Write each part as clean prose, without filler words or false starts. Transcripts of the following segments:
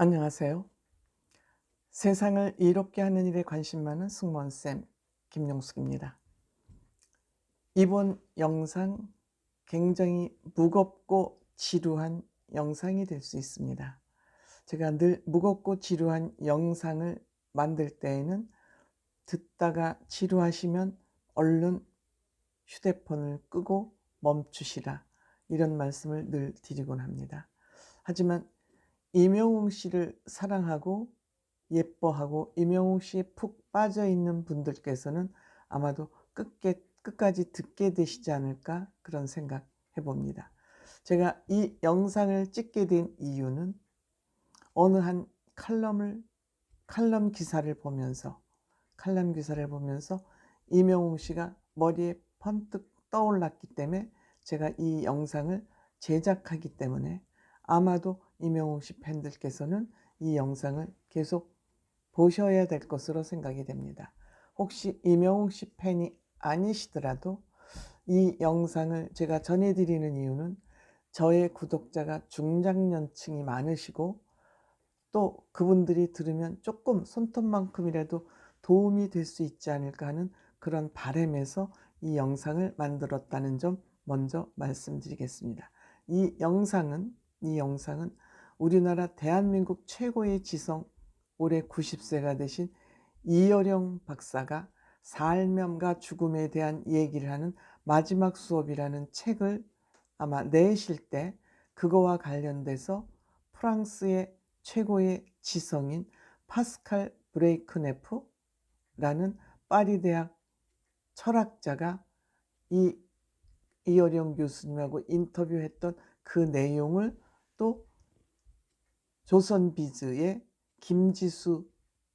안녕하세요. 세상을 이롭게 하는 일에 관심 많은 승무원쌤 김용숙입니다. 이번 영상 굉장히 무겁고 지루한 영상이 될 수 있습니다. 제가 늘 무겁고 지루한 영상을 만들 때에는 듣다가 지루하시면 얼른 휴대폰을 끄고 멈추시라, 이런 말씀을 늘 드리곤 합니다. 하지만 임영웅 씨를 사랑하고 예뻐하고 임영웅 씨에 푹 빠져있는 분들께서는 아마도 끝까지 듣게 되시지 않을까, 그런 생각 해봅니다. 제가 이 영상을 찍게 된 이유는 어느 한 칼럼 기사를 보면서 임영웅 씨가 머리에 번뜩 떠올랐기 때문에 제가 이 영상을 제작하기 때문에 아마도 임영웅 씨 팬들께서는 이 영상을 계속 보셔야 될 것으로 생각이 됩니다. 혹시 임영웅 씨 팬이 아니시더라도 이 영상을 제가 전해드리는 이유는 저의 구독자가 중장년층이 많으시고 또 그분들이 들으면 조금 손톱만큼이라도 도움이 될 수 있지 않을까 하는 그런 바람에서 이 영상을 만들었다는 점 먼저 말씀드리겠습니다. 이 영상은 우리나라 대한민국 최고의 지성, 올해 90세가 되신 이어령 박사가 삶과 죽음에 대한 얘기를 하는 마지막 수업이라는 책을 아마 내실 때 그거와 관련돼서 프랑스의 최고의 지성인 파스칼 브레이크네프라는 파리 대학 철학자가 이 이어령 교수님하고 인터뷰했던 그 내용을 또 조선비즈의 김지수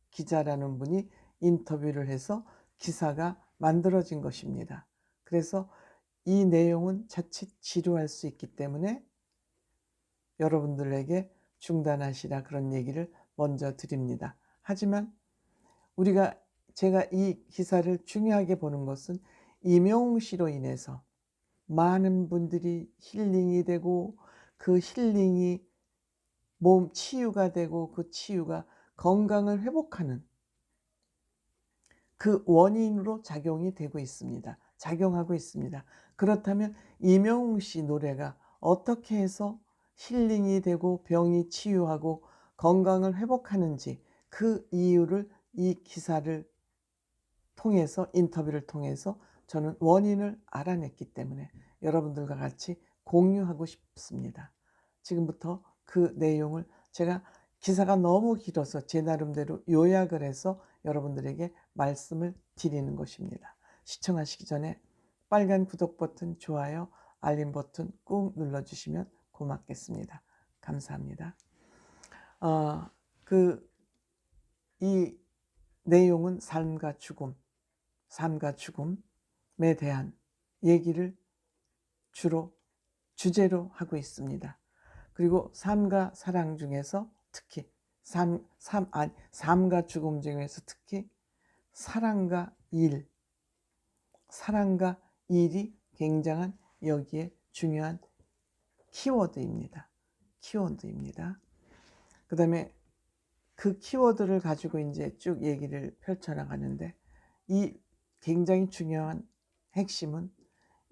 기자라는 분이 인터뷰를 해서 기사가 만들어진 것입니다. 그래서 이 내용은 자칫 지루할 수 있기 때문에 여러분들에게 중단하시라, 그런 얘기를 먼저 드립니다. 하지만 제가 이 기사를 중요하게 보는 것은 임영웅 씨로 인해서 많은 분들이 힐링이 되고 그 힐링이 몸 치유가 되고 그 치유가 건강을 회복하는 그 원인으로 작용하고 있습니다. 그렇다면 임영웅 씨 노래가 어떻게 해서 힐링이 되고 병이 치유하고 건강을 회복하는지, 그 이유를 이 기사를 통해서, 인터뷰를 통해서 저는 원인을 알아냈기 때문에 여러분들과 같이 공유하고 싶습니다. 지금부터 그 내용을, 제가 기사가 너무 길어서 제 나름대로 요약을 해서 여러분들에게 말씀을 드리는 것입니다. 시청하시기 전에 빨간 구독 버튼, 좋아요, 알림 버튼 꾹 눌러주시면 고맙겠습니다. 감사합니다. 이 내용은 삶과 죽음에 대한 얘기를 주제로 하고 있습니다. 그리고 삶과 사랑 중에서 특히 삶과 죽음 중에서 특히 사랑과 일이 굉장한 여기에 중요한 키워드입니다. 그 다음에 그 키워드를 가지고 이제 쭉 얘기를 펼쳐나가는데, 이 굉장히 중요한 핵심은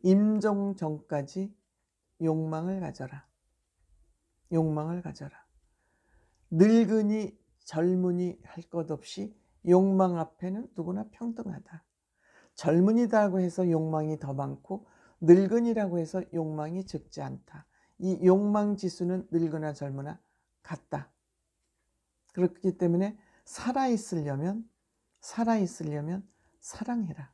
임종 전까지 욕망을 가져라. 늙으니 젊으니 할 것 없이 욕망 앞에는 누구나 평등하다. 젊은이라고 해서 욕망이 더 많고 늙은이라고 해서 욕망이 적지 않다. 이 욕망 지수는 늙으나 젊으나 같다. 그렇기 때문에 살아있으려면 사랑해라.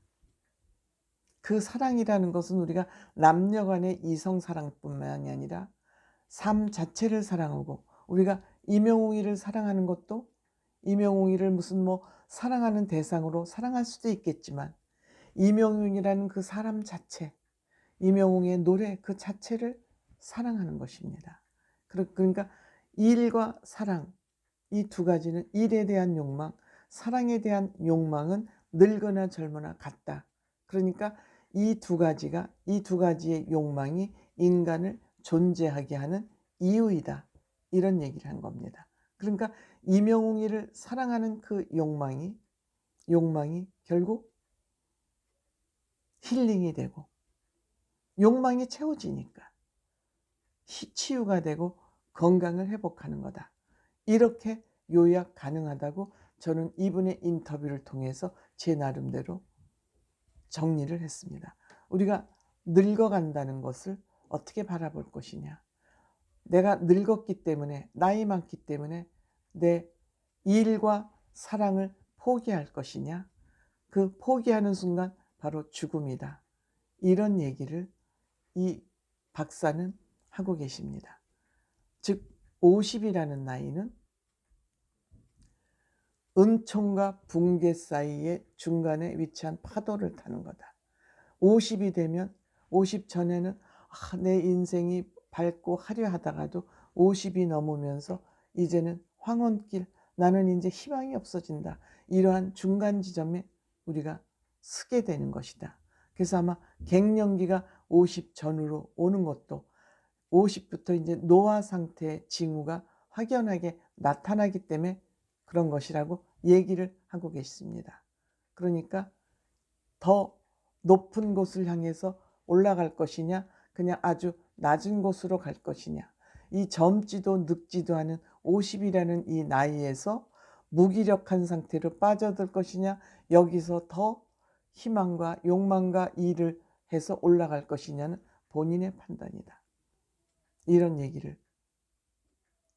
그 사랑이라는 것은 우리가 남녀 간의 이성 사랑뿐만이 아니라 삶 자체를 사랑하고, 우리가 임영웅이를 사랑하는 것도 임영웅이를 무슨 사랑하는 대상으로 사랑할 수도 있겠지만, 임영웅이라는 그 사람 자체, 임영웅의 노래 그 자체를 사랑하는 것입니다. 그러니까 일과 사랑, 이 두 가지는, 일에 대한 욕망, 사랑에 대한 욕망은 늙거나 젊거나 같다. 그러니까 이 두 가지의 욕망이 인간을 존재하게 하는 이유이다, 이런 얘기를 한 겁니다. 그러니까 이명웅이를 사랑하는 그 욕망이 결국 힐링이 되고 욕망이 채워지니까 치유가 되고 건강을 회복하는 거다. 이렇게 요약 가능하다고 저는 이분의 인터뷰를 통해서 제 나름대로 정리를 했습니다. 우리가 늙어간다는 것을 어떻게 바라볼 것이냐. 내가 늙었기 때문에, 나이 많기 때문에 내 일과 사랑을 포기할 것이냐. 그 포기하는 순간 바로 죽음이다. 이런 얘기를 이 박사는 하고 계십니다. 즉 50이라는 나이는 은총과 붕괴 사이의 중간에 위치한 파도를 타는 거다. 50이 되면 50 전에는 내 인생이 밝고 화려하다가도 50이 넘으면서 이제는 황혼길, 나는 이제 희망이 없어진다. 이러한 중간 지점에 우리가 서게 되는 것이다. 그래서 아마 갱년기가 50 전후로 오는 것도 50부터 이제 노화 상태의 징후가 확연하게 나타나기 때문에 그런 것이라고 얘기를 하고 계십니다. 그러니까 더 높은 곳을 향해서 올라갈 것이냐, 그냥 아주 낮은 곳으로 갈 것이냐. 이 젊지도 늙지도 않은 50이라는 이 나이에서 무기력한 상태로 빠져들 것이냐, 여기서 더 희망과 욕망과 일을 해서 올라갈 것이냐는 본인의 판단이다. 이런 얘기를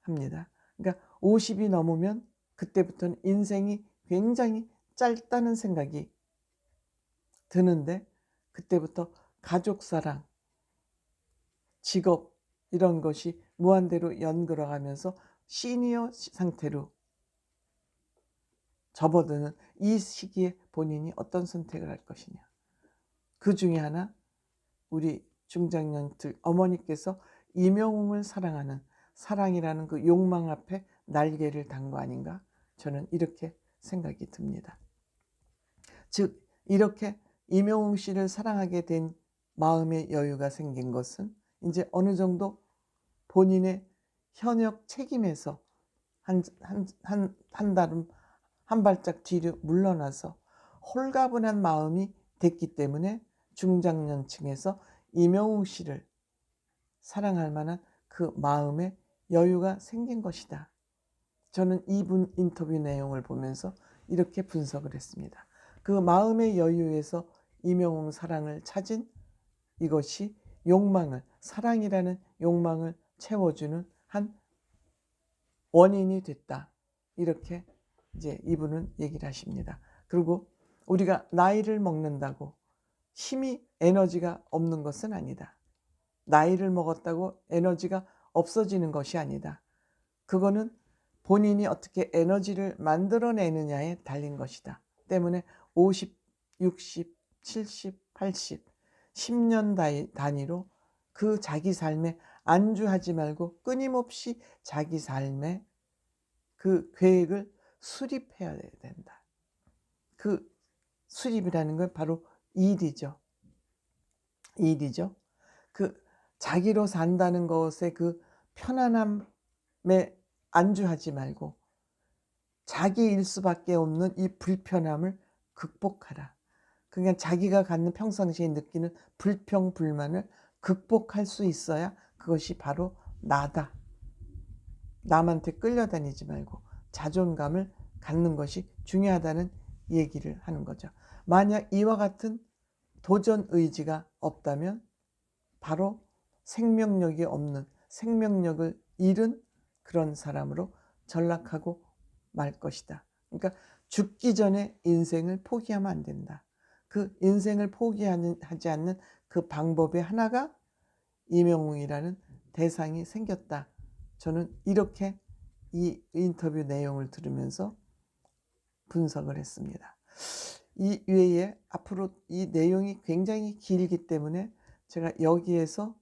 합니다. 그러니까 50이 넘으면 그때부터는 인생이 굉장히 짧다는 생각이 드는데, 그때부터 가족사랑, 직업 이런 것이 무한대로 연결어가면서 시니어 상태로 접어드는 이 시기에 본인이 어떤 선택을 할 것이냐. 그 중에 하나, 우리 중장년들 어머니께서 이명웅을 사랑하는 사랑이라는 그 욕망 앞에 날개를 단 거 아닌가, 저는 이렇게 생각이 듭니다. 즉 이렇게 이명웅 씨를 사랑하게 된 마음의 여유가 생긴 것은 이제 어느 정도 본인의 현역 책임에서 한 발짝 뒤로 물러나서 홀가분한 마음이 됐기 때문에 중장년층에서 이명웅 씨를 사랑할 만한 그 마음의 여유가 생긴 것이다. 저는 이분 인터뷰 내용을 보면서 이렇게 분석을 했습니다. 그 마음의 여유에서 이명웅 사랑을 찾은 이것이 욕망을, 사랑이라는 욕망을 채워주는 한 원인이 됐다. 이렇게 이제 이분은 얘기를 하십니다. 그리고 우리가 나이를 먹는다고 힘이, 에너지가 없는 것은 아니다. 나이를 먹었다고 에너지가 없어지는 것이 아니다. 그거는 본인이 어떻게 에너지를 만들어내느냐에 달린 것이다. 때문에 50, 60, 70, 80, 10년 단위로 그 자기 삶에 안주하지 말고 끊임없이 자기 삶의 그 계획을 수립해야 된다. 그 수립이라는 건 바로 일이죠. 그 자기로 산다는 것의 그 편안함에 안주하지 말고 자기 일 수밖에 없는 이 불편함을 극복하라. 그러니까 자기가 갖는 평상시에 느끼는 불평, 불만을 극복할 수 있어야 그것이 바로 나다. 남한테 끌려다니지 말고 자존감을 갖는 것이 중요하다는 얘기를 하는 거죠. 만약 이와 같은 도전 의지가 없다면 바로 생명력이 없는, 생명력을 잃은 그런 사람으로 전락하고 말 것이다. 그러니까 죽기 전에 인생을 포기하면 안 된다. 그 인생을 포기하지 않는 그 방법의 하나가 이명웅이라는 대상이 생겼다. 저는 이렇게 이 인터뷰 내용을 들으면서 분석을 했습니다. 이 외에 앞으로 이 내용이 굉장히 길기 때문에 제가 여기에서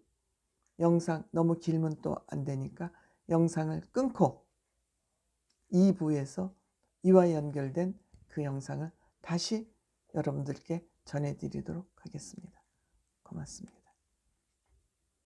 영상, 너무 길면 또 안 되니까 영상을 끊고 2부에서 이와 연결된 그 영상을 다시 여러분들께 전해드리도록 하겠습니다. 고맙습니다.